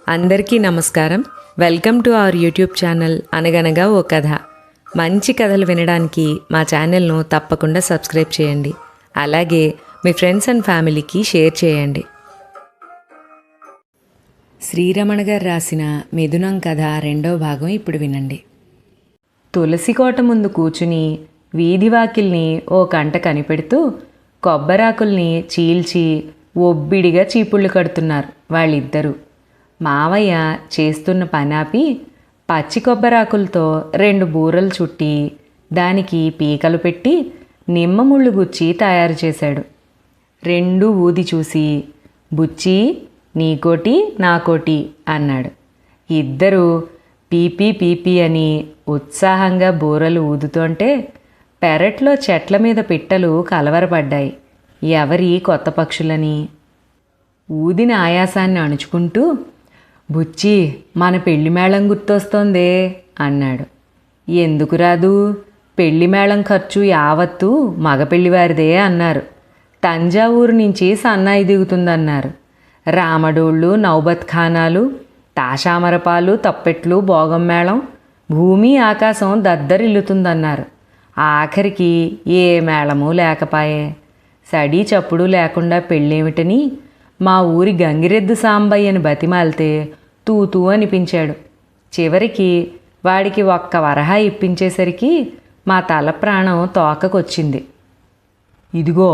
అందరికీ నమస్కారం. Welcome to our YouTube channel అనగనగా ఓ కథ. మంచి కథలు వినడానికి మా ఛానల్ను తప్పకుండా సబ్స్క్రైబ్ చేయండి. అలాగే మీ ఫ్రెండ్స్ అండ్ ఫ్యామిలీకి షేర్ చేయండి. శ్రీరమణ గారు రాసిన మిథునం కథ 2వ భాగం ఇప్పుడు వినండి. తులసికోట ముందు కూర్చుని వీధివాకిల్ని ఓ కంట కనిపెడుతూ కొబ్బరాకుల్ని చీల్చి ఒబ్బిడిగా చీపుళ్ళు కడుతున్నారు వాళ్ళిద్దరూ. మావయ్య చేస్తున్న పనాపి పచ్చి కొబ్బరాకులతో 2 బూరలు చుట్టి దానికి పీకలు పెట్టి నిమ్మముళ్ళు గుచ్చి తయారు చేశాడు. 2 ఊది చూసి, బుచ్చి నీకోటి నాకోటి అన్నాడు. ఇద్దరూ పీపీ పీపీ అని ఉత్సాహంగా బూరలు ఊదుతుంటే పెరట్లో చెట్ల మీద పిట్టలు కలవరపడ్డాయి. ఎవరి కొత్త పక్షులని. ఊదిన ఆయాసాన్ని అణుచుకుంటూ, బుచ్చి మన పెళ్లి మేళం గుర్తొస్తోందే అన్నాడు. ఎందుకు రాదు, పెళ్లి మేళం ఖర్చు యావత్తు మగపెళ్లివారిదే అన్నారు. తంజావూరు నుంచి సన్నాయి దిగుతుందన్నారు. రామడోళ్ళు, నౌబత్ ఖానాలు, తాషామరపాలు, తప్పెట్లు, భోగం మేళం, భూమి ఆకాశం దద్దరిల్లుతుందన్నారు. ఆఖరికి ఏ మేళమూ లేకపాయే. సడీ చప్పుడు లేకుండా పెళ్ళేమిటని మా ఊరి గంగిరెద్దు సాంబయ్యని బతిమాలితే తూతూ అనిపించాడు. చివరికి వాడికి ఒక్క వరహా ఇప్పించేసరికి మా తల ప్రాణం తోకకొచ్చింది. ఇదిగో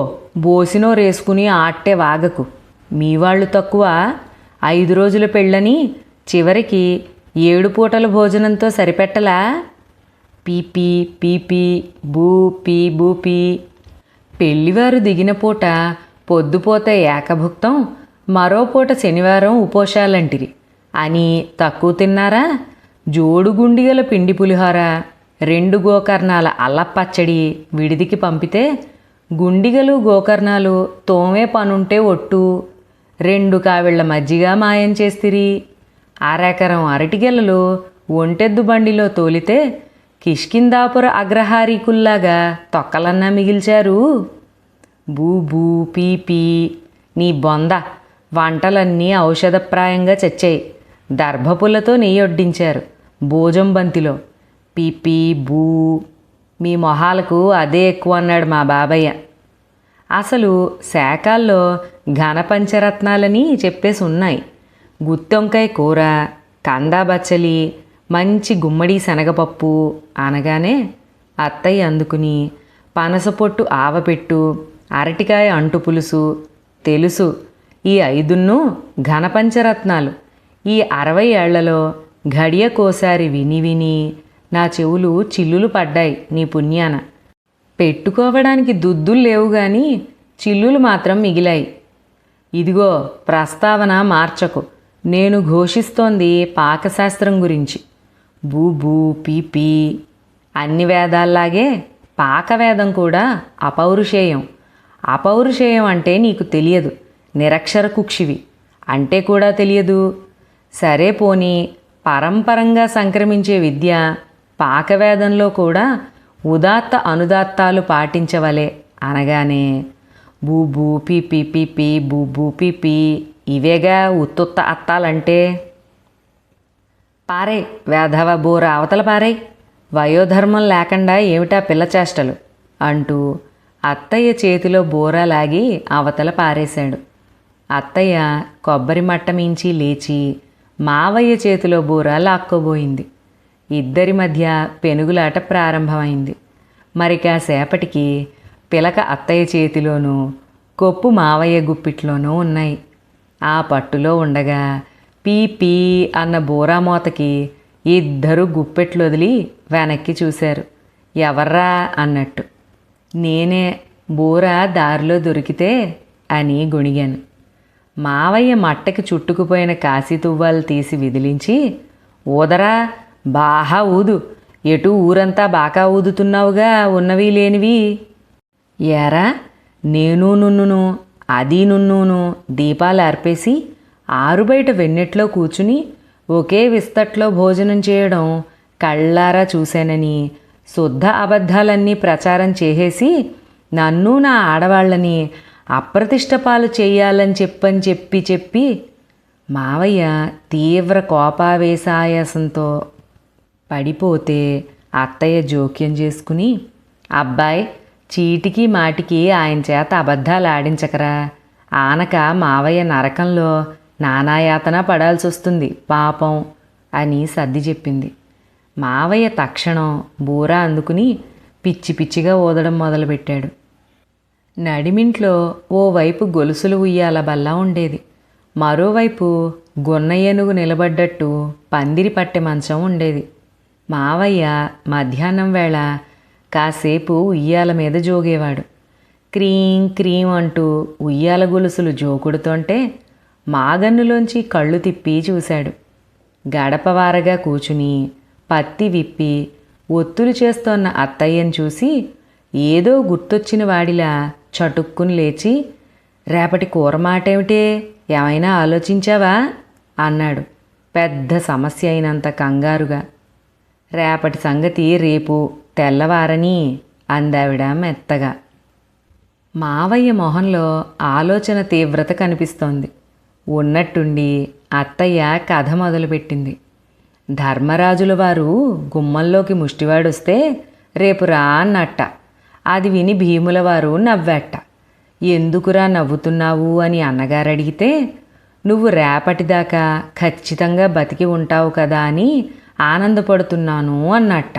బోసినోరేసుకుని ఆట్టే వాగకు, మీ వాళ్ళు తక్కువ. 5 రోజుల పెళ్ళని చివరికి 7 పూటల భోజనంతో సరిపెట్టలా? PP PP బూపీ బూపీ. పెళ్లివారు దిగిన పూట పొద్దుపోతే ఏకభుక్తం, మరో పూట శనివారం ఉపోషాలంటిరి అని తక్కువ తిన్నారా? జోడుగుండిగల పిండి పులిహోర, 2 గోకర్ణాల అల్లపచ్చడి విడిదికి పంపితే గుండిగలు గోకర్ణాలు తోమే పనుంటే ఒట్టు 2 కావిళ్ల మజ్జిగ మాయం చేస్తిరి. అరెకరం అరటిగెలలు ఒంటెద్దు బండిలో తోలితే కిష్కిందాపుర అగ్రహారీకుల్లాగా తొక్కలన్నా మిగిల్చారు. బూ పీపీ నీ బొంద. వంటలన్నీ ఔషధప్రాయంగా చచ్చాయి. దర్భపులతో నెయ్యొడ్డించారు భోజం బంతిలో. పీపీ బూ. మీ మొహాలకు అదే ఎక్కువ అన్నాడు మా బాబయ్య. అసలు శాఖాల్లో ఘనపంచరత్నాలని చెప్పేసి ఉన్నాయి. గుత్తొంకాయ కూర, కందా బచ్చలి, మంచి గుమ్మడి శనగపప్పు అనగానే అత్తయ్య అందుకుని పనసపొట్టు ఆవపెట్టు, అరటికాయ అంటు పులుసు. తెలుసు, ఈ 5 ఘనపంచరత్నాలు. ఈ 60 ఏళ్లలో ఘడియకోసారి విని విని నా చెవులు చిల్లులు పడ్డాయి నీ పుణ్యాన. పెట్టుకోవడానికి దుద్దులు లేవు గాని చిల్లులు మాత్రం మిగిలాయి. ఇదిగో ప్రస్తావన మార్చకు. నేను ఘోషిస్తోంది పాకశాస్త్రం గురించి. బూ పీపీ. అన్ని వేదాల్లాగే పాకవేదం కూడా అపౌరుషేయం. అపౌరుషేయం అంటే నీకు తెలియదు, నిరక్షర కుక్షివి అంటే కూడా తెలియదు. సరే పోనీ, పరంపరంగా సంక్రమించే విద్య పాకవేదంలో కూడా ఉదాత్త అనుదాత్తాలు పాటించవలే అనగానే బూ పీపీ పీపీ బూ పీపీ ఇవేగా ఉత్తుత్త అత్తాలంటే. పారే వేధవ బోర అవతల పారే, వయోధర్మం లేకుండా ఏమిటా పిల్ల చేష్టలు అంటూ అత్తయ్య చేతిలో బోరా లాగి అవతల పారేశాడు. అత్తయ్య కొబ్బరి మట్ట మించి లేచి మావయ్య చేతిలో బోరా లాక్కోబోయింది. ఇద్దరి మధ్య పెనుగులాట ప్రారంభమైంది. మరి కాసేపటికి పిలక అత్తయ్య చేతిలోనూ కొప్పు మావయ్య గుప్పిట్లోనూ ఉన్నాయి. ఆ పట్టులో ఉండగా పీ అన్న బోరా మోతకి ఇద్దరు గుప్పెట్లు వదిలి వెనక్కి చూశారు. ఎవర్రా అన్నట్టు. నేనే, బోరా దారిలో దొరికితే అని గొణిగాను. మావయ్య మట్టకి చుట్టుకుపోయిన కాశీ తువ్వాలు తీసి విదిలించి, ఊదరా బాహా ఊదు, ఎటు ఊరంతా బాగా ఊదుతున్నావుగా ఉన్నవి లేనివి. ఏరా నేను నున్నును అది నున్నును దీపాలు అర్పేసి ఆరుబయట వెన్నెట్లో కూర్చుని ఒకే విస్తట్లో భోజనం చేయడం కళ్ళారా చూశానని శుద్ధ అబద్ధాలన్నీ ప్రచారం చేసేసి నన్ను నా ఆడవాళ్ళని అప్రతిష్ట పాలు చెయ్యాలని చెప్పి మావయ్య తీవ్ర కోపావేశాయాసంతో పడిపోతే అత్తయ్య జోక్యం చేసుకుని, అబ్బాయి చీటికి మాటికి ఆయన చేత అబద్ధాలు ఆడించకరా, ఆనక మావయ్య నరకంలో నానాయాతన పడాల్సి వస్తుంది పాపం అని సర్ది చెప్పింది. మావయ్య తక్షణం బూరా అందుకుని పిచ్చి పిచ్చిగా ఊదడం మొదలుపెట్టాడు. నడిమింట్లో ఓవైపు గొలుసులు ఉయ్యాల బల్ల ఉండేది, మరోవైపు గున్న ఏనుగు నిలబడ్డట్టు పందిరి పట్టె మంచం ఉండేది. మావయ్య మధ్యాహ్నం వేళ కాసేపు ఉయ్యాల మీద జోగేవాడు. క్రీం క్రీం అంటూ ఉయ్యాల గొలుసులు జోకుడుతుంటే మాగన్నులోంచి కళ్ళు తిప్పి చూశాడు. గడపవారగా కూచుని పత్తి విప్పి ఒత్తులు చేస్తోన్న అత్తయ్యను చూసి ఏదో గుర్తొచ్చిన వాడిలా చటుక్కుని లేచి, రేపటి కూర మాటేమిటే, ఏమైనా ఆలోచించావా అన్నాడు పెద్ద సమస్య అయినంత కంగారుగా. రేపటి సంగతి రేపు తెల్లవారని అందావిడ మెత్తగా. మావయ్య మొహంలో ఆలోచన తీవ్రత కనిపిస్తోంది. ఉన్నట్టుండి అత్తయ్య కథ మొదలుపెట్టింది. ధర్మరాజుల వారు గుమ్మంలోకి ముష్టివాడొస్తే రేపు రా అన్నట్ట. అది విని భీముల వారు నవ్వెట్ట. ఎందుకురా నవ్వుతున్నావు అని అన్నగారు అడిగితే, నువ్వు రేపటిదాకా ఖచ్చితంగా బతికి ఉంటావు కదా అని ఆనందపడుతున్నాను అన్నట్ట.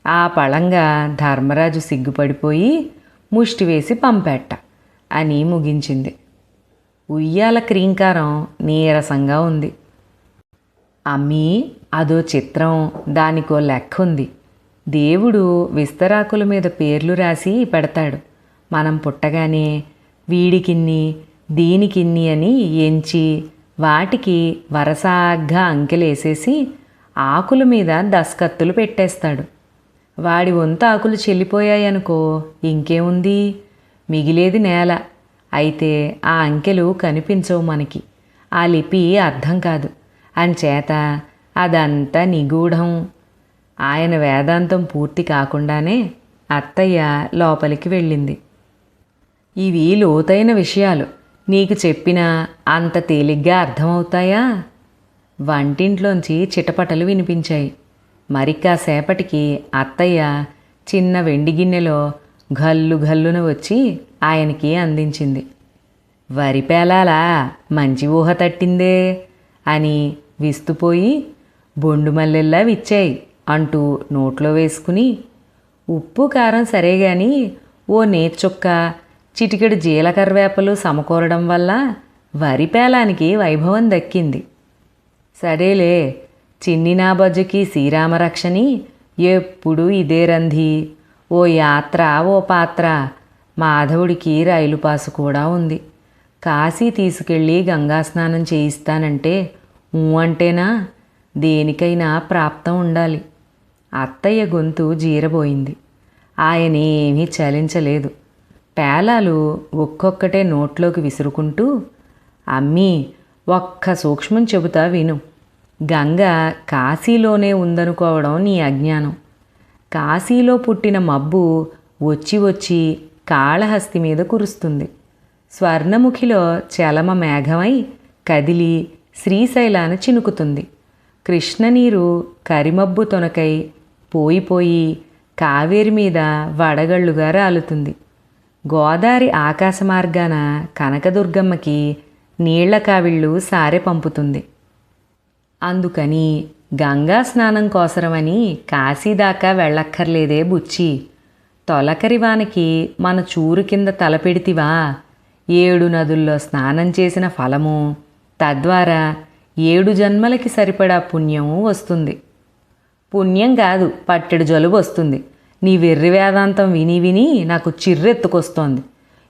ఆ పళంగా ధర్మరాజు సిగ్గుపడిపోయి ముష్టి వేసి పంపెట్ట అని ముగించింది. ఉయ్యాల క్రీంకారం నీరసంగా ఉంది. అమ్మీ, అదో చిత్రం, దానికో లెక్క ఉంది. దేవుడు విస్తరాకుల మీద పేర్లు రాసి పెడతాడు. మనం పుట్టగానే వీడికిన్ని దీనికిన్ని అని ఎంచి వాటికి వరసాగ్గా అంకెలేసేసి ఆకుల మీద దస్కత్తులు పెట్టేస్తాడు. వాడి వంతు ఆకులు చెల్లిపోయాయనుకో, ఇంకేముంది, మిగిలేది నేల. అయితే ఆ అంకెలు కనిపించవు మనకి, ఆ లిపి అర్థం కాదు. అంచేత అదంతా నిగూఢం. ఆయన వేదాంతం పూర్తి కాకుండానే అత్తయ్య లోపలికి వెళ్ళింది. ఇవి లోతైన విషయాలు, నీకు చెప్పినా అంత తేలిగ్గా అర్థమవుతాయా? వంటింట్లోంచి చిటపటలు వినిపించాయి. మరి కాసేపటికి అత్తయ్య చిన్న వెండి గిన్నెలో గల్లు గల్లున వచ్చి ఆయనకి అందించింది. వరి పేలాలా, మంచి ఊహ తట్టిందే అని విస్తుపోయి, బొండు మల్లెల్లా విచ్చాయి అంటూ నోట్లో వేసుకుని, ఉప్పు కారం సరే గాని ఓ నేర్చుక్క చిటికెడు జీలకర్రవేపలు సమకూరడం వల్ల వరి పేలానికి వైభవం దక్కింది. సరేలే, చిన్ని నా బొజ్జకి శ్రీరామరక్షని ఎప్పుడు ఇదే రంధి. ఓ యాత్ర ఓ పాత్ర. మాధవుడికి రైలు పాసు కూడా ఉంది. కాశీ తీసుకెళ్ళి గంగా స్నానం చేయిస్తానంటే అంటేనా? దేనికైనా ప్రాప్తం ఉండాలి. అత్తయ్య గొంతు జీరబోయింది. ఆయనేమీ చలించలేదు. పేలాలు ఒక్కొక్కటే నోట్లోకి విసురుకుంటూ, అమ్మీ, ఒక్క సూక్ష్మం చెబుతా విను. గంగ కాశీలోనే ఉందనుకోవడం నీ అజ్ఞానం. కాశీలో పుట్టిన మబ్బు వచ్చి వచ్చి కాళహస్తి మీద కురుస్తుంది. స్వర్ణముఖిలో చలమ మేఘమై కదిలి శ్రీశైలాన్ని చినుకుతుంది. కృష్ణనీరు కరిమబ్బు తొనకై పోయిపోయి కావేరి మీద వడగళ్ళుగా రాలుతుంది. గోదావరి ఆకాశ మార్గాన కనకదుర్గమ్మకి నీళ్ల కావిళ్ళు సారె పంపుతుంది. అందుకని గంగా స్నానం కోసరమని కాశీదాకా వెళ్ళక్కర్లేదే బుచ్చి. తొలకరివానికి మన చూరు కింద తలపెడితివా, 7 నదుల్లో స్నానం చేసిన ఫలము, తద్వారా 7 జన్మలకి సరిపడా పుణ్యము వస్తుంది. పుణ్యం కాదు, పట్టెడు జలుబు వస్తుంది. నీ వెర్రి వేదాంతం విని విని నాకు చిర్రెత్తుకొస్తోంది.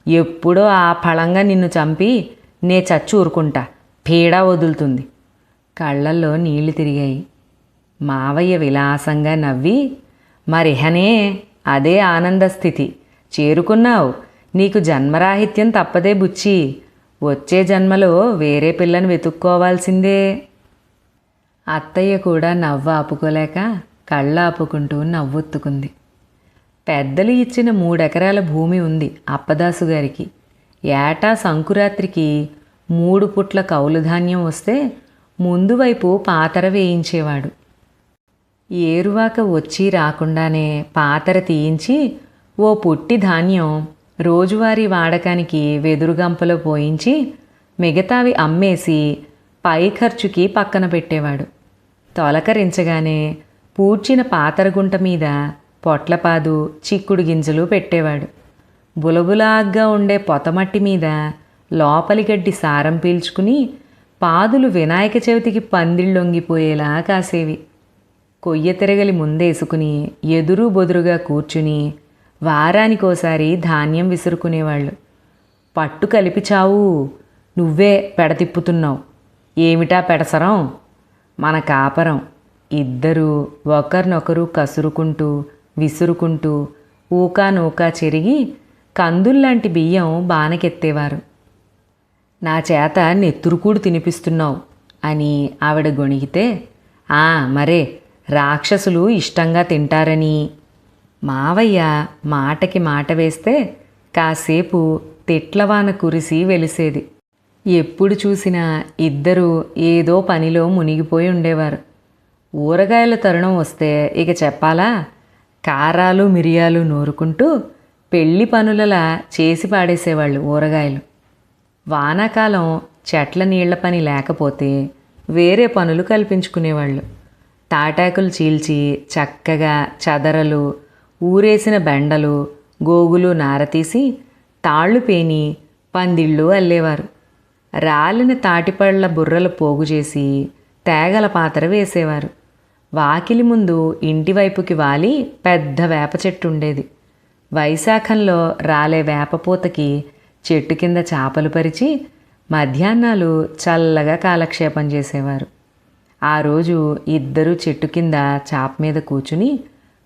ఎప్పుడో ఆ ఫలంగా నిన్ను చంపి నే చచ్చి ఊరుకుంటా, పీడా వదులుతుంది. కళ్ళల్లో నీళ్లు తిరిగాయి. మావయ్య విలాసంగా నవ్వి, మరిహనే అదే ఆనందస్థితి చేరుకున్నావు. నీకు జన్మరాహిత్యం తప్పదే బుచ్చి. వచ్చే జన్మలో వేరే పిల్లని వెతుక్కోవాల్సిందే. అత్తయ్య కూడా నవ్వు ఆపుకోలేక కళ్ళాపుకుంటూ నవ్వొత్తుకుంది. పెద్దలు ఇచ్చిన 3 ఎకరాల భూమి ఉంది అప్పదాసు గారికి. ఏటా సంకురాత్రికి 3 పుట్ల కౌలు ధాన్యం వస్తే ముందు వైపు పాతర వేయించేవాడు. ఏరువాక వచ్చి రాకుండానే పాతర తీయించి ఓ పుట్టి ధాన్యం రోజువారీ వాడకానికి వెదురుగంపలో పోయించి మిగతావి అమ్మేసి పై ఖర్చుకి పక్కన పెట్టేవాడు. తొలకరించగానే పూడ్చిన పాతరగుంట మీద పొట్లపాదు, చిక్కుడు గింజలు పెట్టేవాడు. బులబులాగ్గా ఉండే పొతమట్టి మీద లోపలి గడ్డి సారం పీల్చుకుని పాదులు వినాయక చవితికి పందిళ్ళొంగిపోయేలా కాసేవి. కొయ్య తిరగలి ముందేసుకుని ఎదురు బొదురుగా కూర్చుని వారానికోసారి ధాన్యం విసురుకునేవాళ్ళు. పట్టు కలిపి చావు, నువ్వే పెడతిప్పుతున్నావు, ఏమిటా పెడసరం, మన కాపరం. ఇద్దరూ ఒకరినొకరు కసురుకుంటూ విసురుకుంటూ ఊకా నూకా చెరిగి కందుల్లాంటి బియ్యం బానకెత్తేవారు. నా చేత నెత్తురుకూడు తినిపిస్తున్నావు అని ఆవిడ గొణిగితే, మరే రాక్షసులు ఇష్టంగా తింటారని. మావయ్య మాటకి మాట వేస్తే కాసేపు తిట్లవాన కురిసి వెలిసేది. ఎప్పుడు చూసినా ఇద్దరూ ఏదో పనిలో మునిగిపోయి ఉండేవారు. ఊరగాయల తరుణం వస్తే ఇక చెప్పాలా, కారాలు మిరియాలు నూరుకుంటూ పెళ్లి పనులలా చేసి పాడేసేవాళ్ళు ఊరగాయలు. వానాకాలం చెట్ల నీళ్ల పని లేకపోతే వేరే పనులు కల్పించుకునేవాళ్ళు. తాటాకులు చీల్చి చక్కగా చదరలు, ఊరేసిన బెండలు, గోగులు నారతీసి తాళ్ళు పేని పందిళ్ళు అల్లేవారు. రాలిన తాటిపళ్ళ బుర్రలు పోగు చేసి తేగల పాతర వేసేవారు. వాకిలి ముందు ఇంటివైపుకి వాలి పెద్ద వేప చెట్టు ఉండేది. వైశాఖంలో రాలే వేపపూతకి చెట్టు కింద చాపలు పరిచి మధ్యాహ్నాలు చల్లగా కాలక్షేపం చేసేవారు. ఆ రోజు ఇద్దరూ చెట్టు కింద చాప మీద కూర్చుని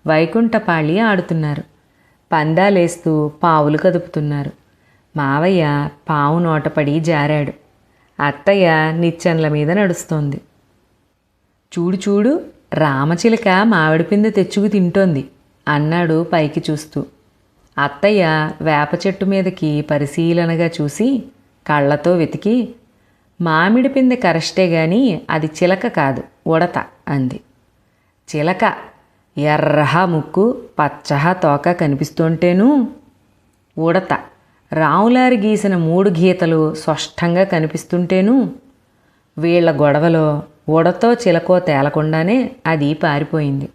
వైకుంఠపాళి ఆడుతున్నారు. పందాలేస్తూ పావులు కదుపుతున్నారు. మావయ్య పావు నోటపడి జారాడు. అత్తయ్య నిచ్చెనల మీద నడుస్తోంది. చూడు చూడు, రామచిలక మామిడి పిందె తెచ్చుకు తింటోంది అన్నాడు పైకి చూస్తూ. అత్తయ్య వేప చెట్టు మీదకి పరిశీలనగా చూసి కళ్ళతో వెతికి, మామిడి పిందె కరెస్టే గాని అది చిలక కాదు, ఉడత అంది. చిలక ఎర్రహ ముక్కు పచ్చహ తోక కనిపిస్తుంటేను, ఉడత రావులారి గీసిన 3 గీతలు స్పష్టంగా కనిపిస్తుంటేను. వీళ్ల గొడవలో ఉడతో చిలకో తేలకుండానే అది పారిపోయింది.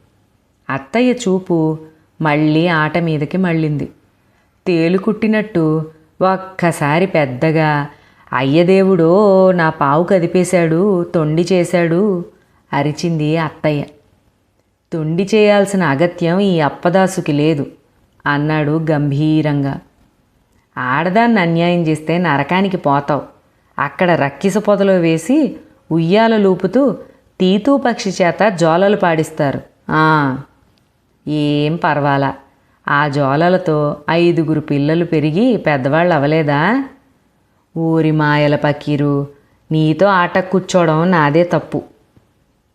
అత్తయ్య చూపు మళ్ళీ ఆట మీదకి మళ్ళింది. తేలుకుట్టినట్టు ఒక్కసారి పెద్దగా, అయ్యదేవుడో నా పావు కదిపేశాడు, తొండి చేశాడు అరిచింది అత్తయ్య. తొండి చేయాల్సిన అగత్యం ఈ అప్పదాసుకి లేదు అన్నాడు గంభీరంగా. ఆడదాన్ని అన్యాయం చేస్తే నరకానికి పోతావు. అక్కడ రక్కిస పొదలో వేసి ఉయ్యాల లూపుతూ తీతూ పక్షి చేత జోలలు పాడిస్తారు. ఏం పర్వాలా, ఆ జోలలతో 5 పిల్లలు పెరిగి పెద్దవాళ్ళు అవలేదా? ఊరి మాయల పకీరు, నీతో ఆట కూర్చోవడం నాదే తప్పు.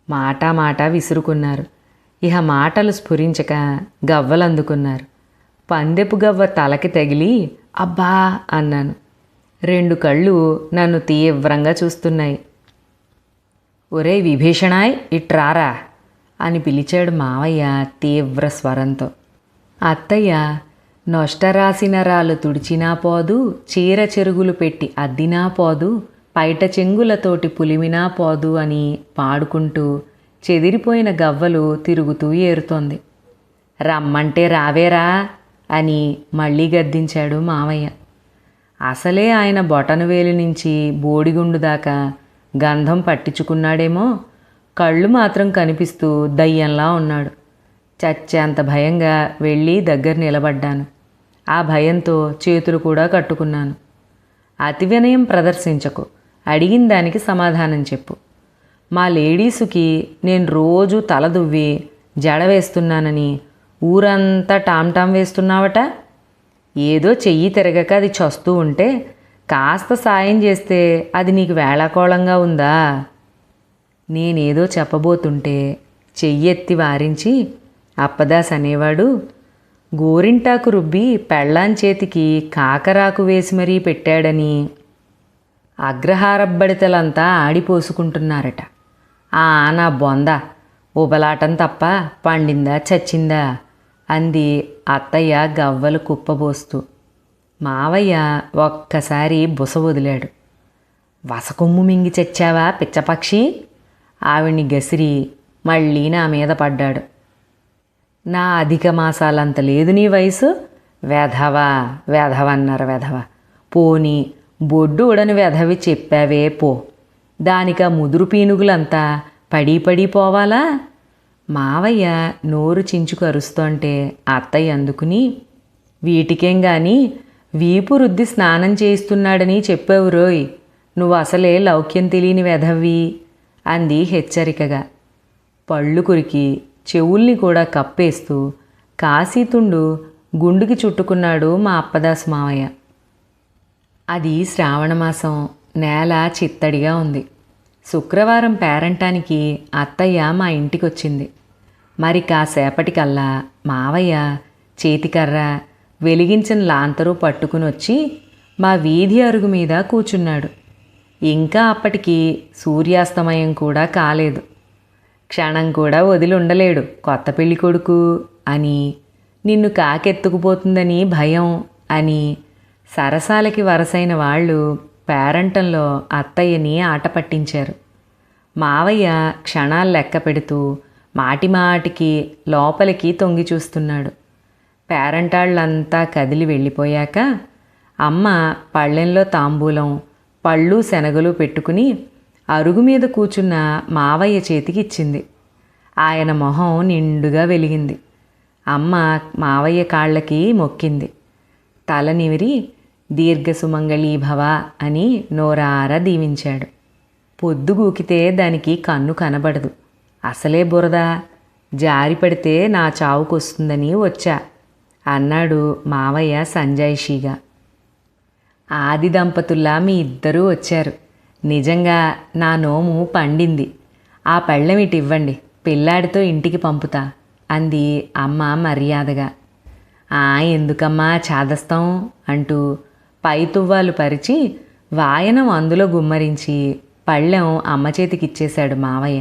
మాట విసురుకున్నారు. ఇహ మాటలు స్ఫురించక గవ్వలందుకున్నారు. పందెపు గవ్వ తలకి తగిలి అబ్బా అన్నాను. 2 కళ్ళు నన్ను తీవ్రంగా చూస్తున్నాయి. ఒరే విభీషణాయ్, ఇట్రారా అని పిలిచాడు మావయ్య తీవ్ర స్వరంతో. అత్తయ్య నొష్టరాసిన రాళ్ళు తుడిచినా పోదు, చీర చెరుగులు పెట్టి అద్దినా పోదు, పైట చెంగులతోటి పులిమినా పోదు అని పాడుకుంటూ చెదిరిపోయిన గవ్వలు తిరుగుతూ ఏరుతోంది. రమ్మంటే రావేరా అని మళ్ళీ గద్దించాడు మావయ్య. అసలే ఆయన బొటనవేలు నుంచి బోడిగుండు దాకా గంధం పట్టించుకున్నాడేమో, కళ్ళు మాత్రం కనిపిస్తూ దయ్యంలా ఉన్నాడు. చచ్చేంత భయంగా వెళ్ళి దగ్గర నిలబడ్డాను. ఆ భయంతో చేతులు కూడా కట్టుకున్నాను. అతి వినయం ప్రదర్శించకు, అడిగిన దానికి సమాధానం చెప్పు. మా లేడీసుకి నేను రోజు తల దువ్వి జడ వేస్తున్నానని ఊరంతా టామ్ వేస్తున్నావట. ఏదో చెయ్యి తిరగక అది చస్తూ ఉంటే కాస్త సాయం చేస్తే అది నీకు వేళాకోళంగా ఉందా? నేనేదో చెప్పబోతుంటే చెయ్యెత్తి వారించి అప్పదాస్ అనేవాడు, గోరింటాకు రుబ్బి పెళ్ళాం చేతికి కాకరాకు వేసి మరీ పెట్టాడని. అగ్రహారబ్బడితలంతా ఆడిపోసుకుంటున్నారట. నా బొంద, ఉబలాటం తప్ప పండిందా చచ్చిందా అంది అత్తయ్య గవ్వలు కుప్పబోస్తూ. మావయ్య ఒక్కసారి బుస వదిలాడు. వసకొమ్ము మింగి చచ్చావా పిచ్చపక్షి? ఆవిడ్ని గసిరి మళ్ళీ నా మీద పడ్డాడు. నా అధిక మాసాలంత లేదు నీ వయసు. వెధవా వెధవన్నారు వెధవ. పోని బొడ్డు ఉడని వెధవి చెప్పావే పో. దానిక ముదురు పీనుగులంతా పడి పడి పోవాలా? మావయ్య నోరు చించుకు అరుస్తుంటే అత్తయ్య అందుకుని, వీటికేం గాని వీపు రుద్ది స్నానం చేయిస్తున్నాడని చెప్పావు రోయ్, నువ్వు అసలే లౌక్యం తెలియని వెధవ్వి అంది హెచ్చరికగా. పళ్ళు కురికి చెవుల్ని కూడా కప్పేస్తూ కాశీతుండు గుండుకి చుట్టుకున్నాడు మా అప్పదాసు మావయ్య. అది శ్రావణమాసం, నేల చిత్తడిగా ఉంది. శుక్రవారం పేరంటానికి అత్తయ్య మా ఇంటికొచ్చింది. మరి కాసేపటికల్లా మావయ్య చేతికర్ర, వెలిగించిన లాంతరు పట్టుకుని వచ్చి మా వీధి అరుగు మీద కూచున్నాడు. ఇంకా అప్పటికి సూర్యాస్తమయం కూడా కాలేదు. క్షణం కూడా వదిలి ఉండలేడు కొత్త పెళ్లి కొడుకు అని, నిన్ను కాకెత్తుకుపోతుందని భయం అని సరసాలకి వరసైన వాళ్ళు పేరంటంలో అత్తయ్యని ఆట పట్టించారు. మావయ్య క్షణాలు లెక్క పెడుతూ మాటిమాటికి లోపలికి తొంగి చూస్తున్నాడు. పేరంటాళ్ళంతా కదిలి వెళ్ళిపోయాక అమ్మ పళ్ళెంలో తాంబూలం, పళ్ళు శనగలు పెట్టుకుని అరుగు మీద కూచున్న మావయ్య చేతికి ఇచ్చింది. ఆయన మొహం నిండుగా వెలిగింది. అమ్మ మావయ్య కాళ్ళకి మొక్కింది. తల నిమిరి దీర్ఘసుమంగళీ భవ అని నోరారా దీవించాడు. పొద్దుగూకితే దానికి కన్ను కనబడదు. అసలే బురద, జారిపడితే నా చావుకొస్తుందని వచ్చా అన్నాడు మావయ్య సంజాయిషీగా. ఆది దంపతుల్లా మీ ఇద్దరూ వచ్చారు. నిజంగా నా నోము పండింది. ఆ పళ్ళెమిటి ఇవ్వండి, పిల్లాడితో ఇంటికి పంపుతా అంది అమ్మ మర్యాదగా. ఎందుకమ్మా చాదస్తాం అంటూ పై తువ్వాలు పరిచి వాయనం అందులో గుమ్మరించి పళ్ళెం అమ్మ చేతికిచ్చేశాడు మావయ్య.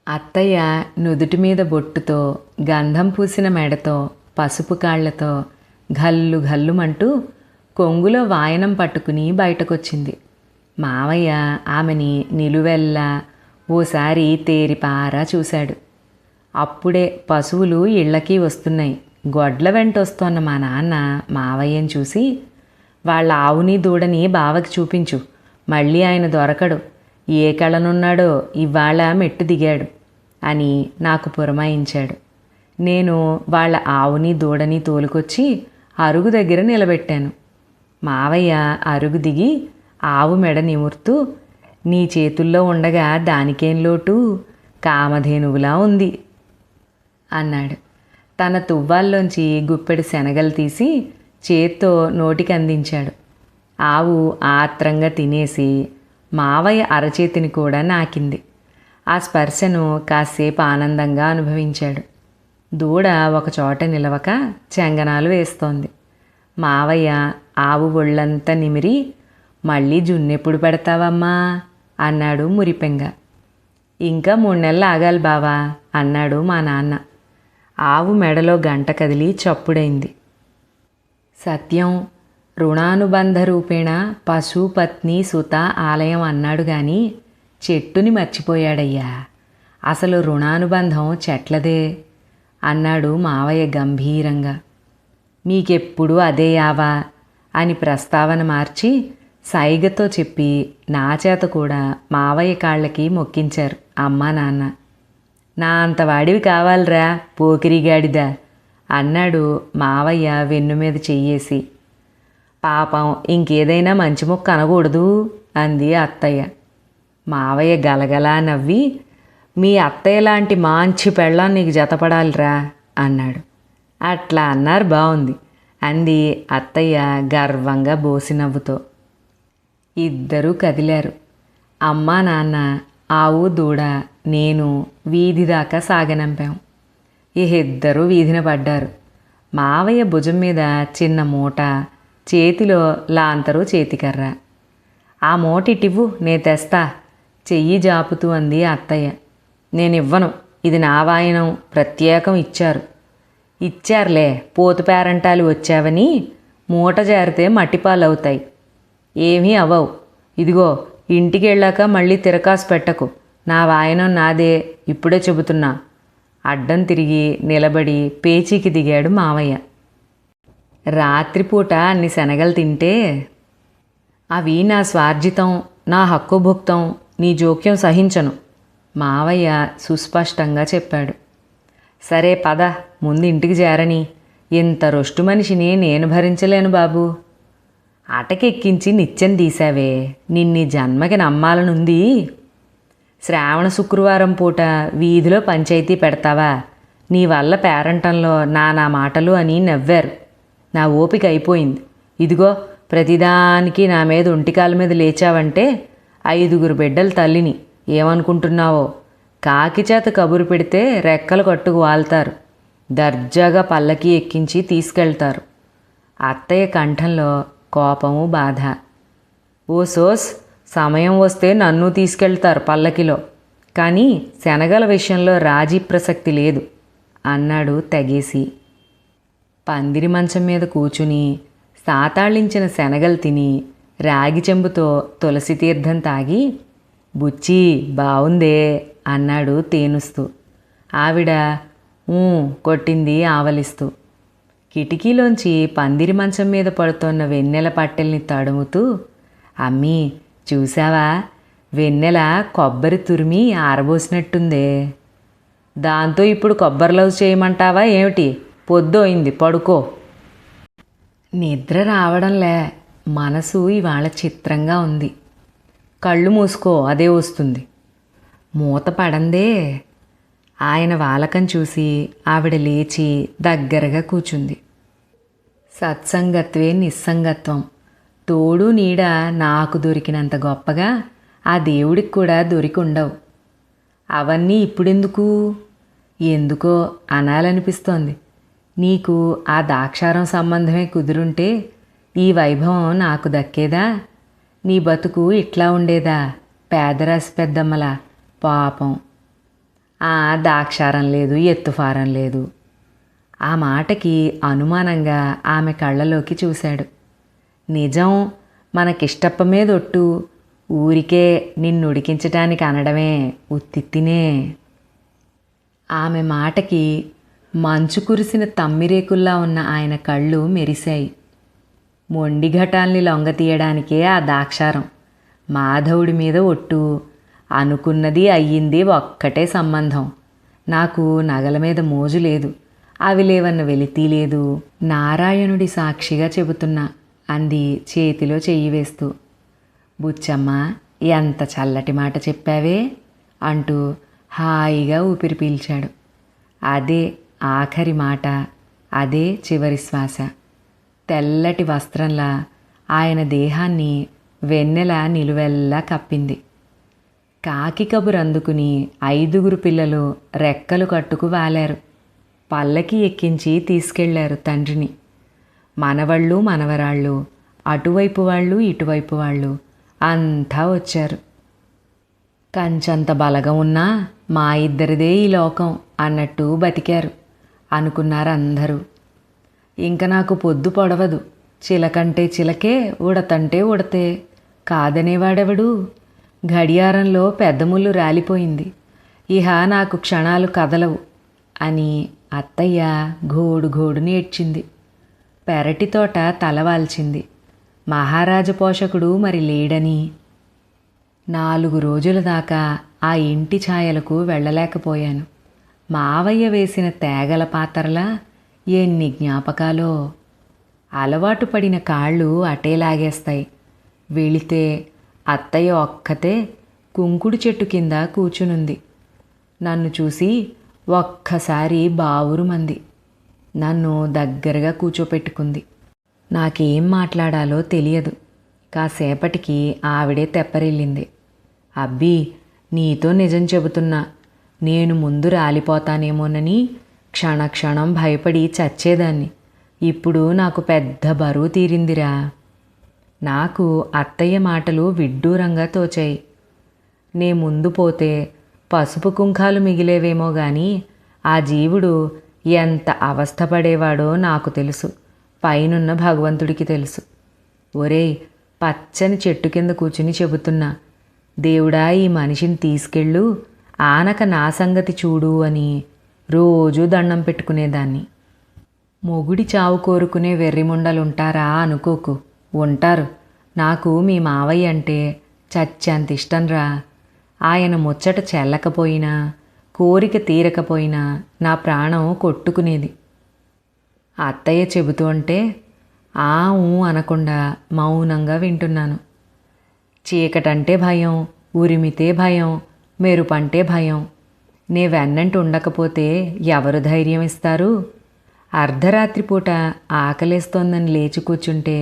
అత్తయ్య నుదుటి మీద బొట్టుతో, గంధం పూసిన మెడతో, పసుపు కాళ్లతో ఘల్లు ఘల్లుమంటూ కొంగులో వాయనం పట్టుకుని బయటకొచ్చింది. మావయ్య ఆమెని నిలువెల్లా ఓసారి తేరిపారా చూశాడు. అప్పుడే పశువులు ఇళ్ళకి వస్తున్నాయి. గొడ్ల వెంటొస్తోన్న మా నాన్న మావయ్యని చూసి, వాళ్ళ ఆవుని దూడని బావకి చూపించు, మళ్ళీ ఆయన దొరకడు, ఏ కళనున్నాడో ఇవాళ మెట్టు దిగాడు అని నాకు పురమాయించాడు. నేను వాళ్ళ ఆవుని దూడని తోలుకొచ్చి అరుగు దగ్గర నిలబెట్టాను. మావయ్య అరుగు దిగి ఆవు మెడ నిమురుతూ, నీ చేతుల్లో ఉండగా దానికేం లోటు, కామధేనువులా ఉంది అన్నాడు. తన తువ్వాల్లోంచి గుప్పెడు శనగలు తీసి చేత్తో నోటికి అందించాడు. ఆవు ఆత్రంగా తినేసి మావయ్య అరచేతిని కూడా నాకింది. ఆ స్పర్శను కాసేపు ఆనందంగా అనుభవించాడు. దూడ ఒకచోట నిలవక చెంగనాలు వేస్తోంది. మావయ్య ఆవు ఒళ్ళంతా నిమిరి, మళ్ళీ జున్నెప్పుడు పెడతావమ్మా అన్నాడు మురిపెంగా. ఇంకా 3 నెలలు ఆగాలి బావా అన్నాడు మా నాన్న. ఆవు మెడలో గంట కదిలి చప్పుడైంది. సత్యం రుణానుబంధ రూపేణ పశుపత్ని సుత ఆలయం అన్నాడు గాని చెట్టుని మర్చిపోయాడయ్యా. అసలు రుణానుబంధం చెట్లదే అన్నాడు మావయ్య గంభీరంగా. మీకెప్పుడు అదే యావా అని ప్రస్తావన మార్చి సైగతో చెప్పి నా చేత కూడా మావయ్య కాళ్ళకి మొక్కించారు అమ్మా నాన్న. నా అంతవాడివి కావాలరా పోకిరిగాడిదా అన్నాడు మావయ్య వెన్ను మీద చెయ్యేసి. పాపం ఇంకేదైనా మంచి మొక్క అనకూడదు అంది అత్తయ్య. మావయ్య గలగలా నవ్వి, మీ అత్తయ్య లాంటి మంచి పెళ్ళాం నీకు జతపడాలిరా అన్నాడు. అట్లా అన్నారు బాగుంది అంది అత్తయ్య గర్వంగా బోసి నవ్వుతో. ఇద్దరూ కదిలారు. అమ్మా నాన్న, ఆవు దూడ, నేను వీధి దాకా సాగనంపాం. ఇద్దరూ వీధిన పడ్డారు. మావయ్య భుజం మీద చిన్న మూట, చేతిలో లాంతరు చేతికర్ర. ఆ మూటిటివ్వు నే తెస్తా చెయ్యి జాపుతూ అంది అత్తయ్య. నేనివ్వను, ఇది నా వాయనం, ప్రత్యేకం ఇచ్చారులే, పోతు పేరంటాలు వచ్చావని మూట జారితే మట్టిపాలవుతాయి. ఏమీ అవ్వవు. ఇదిగో ఇంటికి వెళ్ళాక మళ్ళీ తిరకాసు పెట్టకు, నా వాయనం నాదే, ఇప్పుడే చెబుతున్నా. అడ్డం తిరిగి నిలబడి పేచీకి దిగాడు మావయ్య. రాత్రిపూట అన్ని శనగలు తింటే అవి నా స్వార్జితం, నా హక్కుభుక్తం, నీ జోక్యం సహించను, మావయ్య సుస్పష్టంగా చెప్పాడు. సరే పద, ముందు ఇంటికి చేరని, ఇంత రొష్టు మనిషిని నేను భరించలేను బాబు. అటకెక్కించి నిత్యం తీశావే, నిన్ని జన్మకి నమ్మాలనుంది. శ్రావణ శుక్రవారం పూట వీధిలో పంచాయతీ పెడతావా? నీ వల్ల పేరంటంలో నానా మాటలు అని నవ్వారు. నా ఓపిక అయిపోయింది. ఇదిగో ప్రతిదానికి నా మీద ఒంటికాల మీద లేచావంటే 5 బిడ్డల తల్లిని, ఏమనుకుంటున్నావో? కాకి చేత కబురు పెడితే రెక్కలు కట్టుకు వాళ్తారు, దర్జాగా పల్లకి ఎక్కించి తీసుకెళ్తారు. అత్తయ్య కంఠంలో కోపము, బాధ. ఓ సోస్, సమయం వస్తే నన్ను తీసుకెళ్తారు పల్లకిలో, కానీ శనగల విషయంలో రాజీ ప్రసక్తి లేదు అన్నాడు తెగేసి. పందిరి మంచం మీద కూచుని సాతాళించిన శనగలు తిని రాగి చెంబుతో తులసి తీర్థం తాగి, బుచ్చి బావుందే అన్నాడు తేనుస్తూ. ఆవిడ కొట్టింది ఆవలిస్తూ. కిటికీలోంచి పందిరి మంచం మీద పడుతోన్న వెన్నెల పట్టెల్ని తడుముతూ, అమ్మీ చూసావా, వెన్నెల కొబ్బరి తురిమి ఆరబోసినట్టుందే. దాంతో ఇప్పుడు కొబ్బరి లవ్ చేయమంటావా ఏమిటి? పొద్దోయింది, పడుకో. నిద్ర రావడంలే, మనసు ఇవాళ చిత్రంగా ఉంది. కళ్ళు మూసుకో, అదే వస్తుంది. మూత పడందే. ఆయన వాలకం చూసి ఆవిడ లేచి దగ్గరగా కూచుంది. సత్సంగత్వే నిస్సంగత్వం. తోడు నీడ నాకు దొరికినంత గొప్పగా ఆ దేవుడికి కూడా దొరికి ఉండవు. అవన్నీ ఇప్పుడెందుకు? ఎందుకో అనాలనిపిస్తోంది. నీకు ఆ దాక్షారం సంబంధమే కుదురుంటే ఈ వైభవం నాకు దక్కేదా? నీ బతుకు ఇట్లా ఉండేదా? పేదరాశి పెద్దమ్మలా. పాపం. ఆ దాక్షారం లేదు, ఎత్తుఫారం లేదు. ఆ మాటకి అనుమానంగా ఆమె కళ్ళలోకి చూశాడు. నిజం, మనకిష్టప్ప మీదొట్టు, ఊరికే నిన్నుడికించటానికి అనడమే, ఉత్తిత్తినే. ఆమె మాటకి మంచు కురిసిన తమ్మిరేకుల్లా ఉన్న ఆయన కళ్ళు మెరిశాయి. మొండి ఘటాల్ని లొంగతీయడానికే ఆ దాక్షారం. మాధవుడి మీద ఒట్టు. అనుకున్నది అయ్యింది ఒక్కటే సంబంధం. నాకు నగల మీద మోజు లేదు, అవి లేవన్న వెలితీ లేదు. నారాయణుడి సాక్షిగా చెబుతున్నా అంది చేతిలో చెయ్యి వేస్తూ. బుచ్చమ్మ, ఎంత చల్లటి మాట చెప్పావే అంటూ హాయిగా ఊపిరి పీల్చాడు. అదే ఆఖరి మాట, అదే చివరి శ్వాస. తెల్లటి వస్త్రంలా ఆయన దేహాన్ని వెన్నెల నిలువెల్లా కప్పింది. కాకి కబురు అందుకుని 5 పిల్లలు రెక్కలు కట్టుకు వాలారు. పల్లకి ఎక్కించి తీసుకెళ్లారు తండ్రిని. మనవళ్ళు మనవరాళ్ళు, అటువైపు వాళ్ళు ఇటువైపు వాళ్ళు అంతా వచ్చారు. కంచంత బలగం ఉన్నా మా ఇద్దరిదే ఈ లోకం అన్నట్టు బతికారు అనుకున్నారు అందరూ. ఇంక నాకు పొద్దు పొడవదు, చిలకంటే చిలకే, ఉడతంటే ఉడతే, కాదనేవాడెవడు? గడియారంలో పెద్ద ముళ్ళు రాలిపోయింది, ఇహ నాకు క్షణాలు కదలవు అని అత్తయ్య ఘోడు ఘోడుని ఏడ్చింది. పెరటి తోట తలవాల్చింది. మహారాజ పోషకుడు మరి లేడని. 4 రోజుల దాకా ఆ ఇంటి ఛాయలకు వెళ్ళలేకపోయాను. మావయ్య వేసిన తేగల పాత్రలా ఎన్ని జ్ఞాపకాలో. అలవాటు పడిన కాళ్ళు అటే లాగేస్తాయి. వెళితే అత్తయ్య ఒక్కతే కుంకుడు చెట్టు కింద కూచునుంది. నన్ను చూసి ఒక్కసారి బావురుమంది. నన్ను దగ్గరగా కూచోపెట్టుకుంది. నాకేం మాట్లాడాలో తెలియదు. కాసేపటికి ఆవిడే తెప్పరిల్లింది. అబ్బీ, నీతో నిజం చెబుతున్నా, నేను ముందు రాలిపోతానేమోనని క్షణక్షణం భయపడి చచ్చేదాన్ని. ఇప్పుడు నాకు పెద్ద బరువు తీరిందిరా. నాకు అత్తయ్య మాటలు విడ్డూరంగా తోచాయి. నే ముందు పోతే పసుపు కుంకాలు మిగిలేవేమో గాని ఆ జీవుడు ఎంత అవస్థపడేవాడో నాకు తెలుసు, పైనున్న భగవంతుడికి తెలుసు. ఒరేయ్, పచ్చని చెట్టు కింద కూర్చుని చెబుతున్నా, దేవుడా ఈ మనిషిని తీసుకెళ్ళు, ఆనక నా సంగతి చూడు అని రోజూ దండం పెట్టుకునేదాన్ని. మొగుడి చావు కోరుకునే వెర్రిముండలుంటారా అనుకోకు, ఉంటారు. నాకు మీ మావయ్య అంటే చచ్చంత ఇష్టంరా. ఆయన ముచ్చట చెల్లకపోయినా, కోరిక తీరకపోయినా నా ప్రాణం కొట్టుకునేది. అత్తయ్య చెబుతూ అంటే ఆ ఊ అనకుండా మౌనంగా వింటున్నాను. చీకటంటే భయం, ఉరిమితే భయం, మెరుపంటే భయం. నే వెన్నంటి ఉండకపోతే ఎవరు ధైర్యం ఇస్తారు? అర్ధరాత్రి పూట ఆకలేస్తోందని లేచి కూర్చుంటే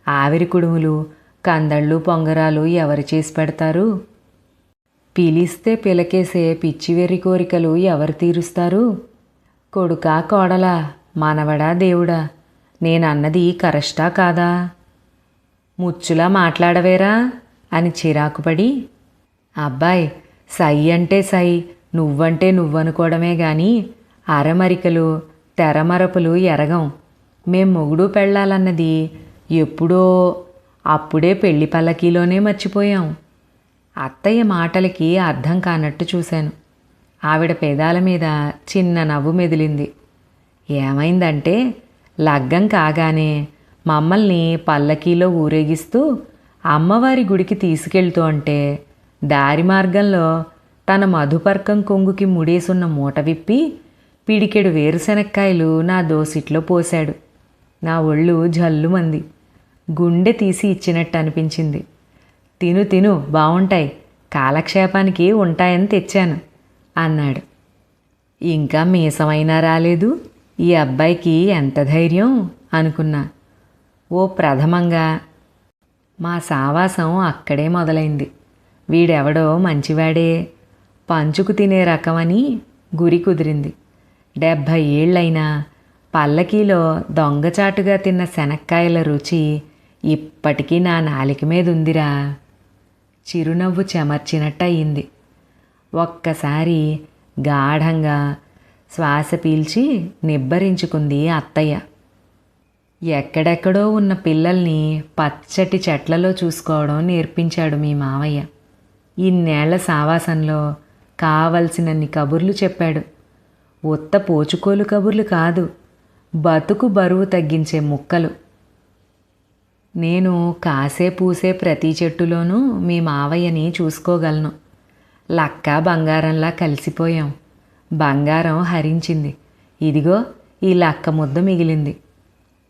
ఆవిరి కుడుములు, కందళ్ళు, పొంగరాలు ఎవరు చేసి పెడతారు? పిలిస్తే పిలకేసే పిచ్చివెర్రి కోరికలు ఎవరు తీరుస్తారు? కొడుకా కోడలా, మనవడా దేవుడా, నేనన్నది కరెస్టా కాదా? ముచ్చులా మాట్లాడవేరా అని చిరాకుపడి, అబ్బాయ్ సై అంటే సై, నువ్వంటే నువ్వనుకోవడమే గాని అరమరికలు తెరమరపులు ఎరగం. మేం మొగుడు పెళ్ళాలన్నది ఎప్పుడో అప్పుడే పెళ్లి పల్లకీలోనే మర్చిపోయాం. అత్తయ్య మాటలకి అర్థం కానట్టు చూశాను. ఆవిడ పెదాల మీద చిన్న నవ్వు మెదిలింది. ఏమైందంటే లగ్గం కాగానే మమ్మల్ని పల్లకీలో ఊరేగిస్తూ అమ్మవారి గుడికి తీసుకెళ్తూ అంటే దారి మార్గంలో తన మధుపర్కం కొంగుకి ముడేసున్న మూట విప్పి పిడికెడు వేరుశనక్కాయలు నా దోసిట్లో పోశాడు. నా ఒళ్ళు జల్లుమంది. గుండె తీసి ఇచ్చినట్టు అనిపించింది. తిను తిను, బావుంటాయి, కాలక్షేపానికి ఉంటాయని తెచ్చాను అన్నాడు. ఇంకా మీసమైనా రాలేదు, ఈ అబ్బాయికి ఎంత ధైర్యం అనుకున్నా. ఓ ప్రథమంగా మా సావాసం అక్కడే మొదలైంది. వీడెవడో మంచివాడే, పంచుకు తినే రకమని గురి కుదిరింది. 70 ఏళ్ళైనా పల్లకీలో దొంగచాటుగా తిన్న శనక్కాయల రుచి ఇప్పటికీ నా నాలిక మీద ఉందిరా. చిరునవ్వు చెమర్చినట్టయింది. ఒక్కసారి గాఢంగా శ్వాస పీల్చి నిబ్బరించుకుంది అత్తయ్య. ఎక్కడెక్కడో ఉన్న పిల్లల్ని పచ్చటి చెట్లలో చూసుకోవడం నేర్పించాడు మీ మావయ్య. ఇన్నేళ్ల సావాసంలో కావలసినన్ని కబుర్లు చెప్పాడు. ఉత్త పోచుకోలు కబుర్లు కాదు, బతుకు బరువు తగ్గించే ముక్కలు. నేను కాసే పూసే ప్రతి చెట్టులోనూ మీ మావయ్యని చూసుకోగలను. లక్క బంగారంలా కలిసిపోయాం. బంగారం హరించింది, ఇదిగో ఈ లక్క ముద్ద మిగిలింది.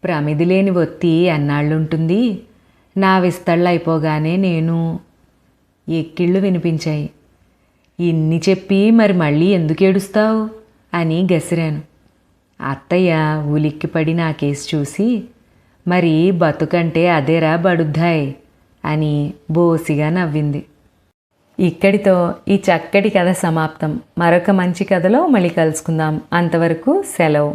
ప్రమిది లేని ఒత్తి ఎన్నాళ్ళుంటుంది? నా విస్తళ్ళైపోగానే నేను ఎక్కిళ్ళు వినిపించాయి. ఇన్ని చెప్పి మరి మళ్ళీ ఎందుకు ఏడుస్తావు అని గసిరాను. అత్తయ్య ఉలిక్కిపడి నా కేసు చూసి, మరి బతుకంటే అదేరా బడుద్దాయ్ అని బోసిగా నవ్వింది. ఇక్కడితో ఈ చక్కటి కథ సమాప్తం. మరొక మంచి కథలో మళ్ళీ కలుసుకుందాం. అంతవరకు సెలవు.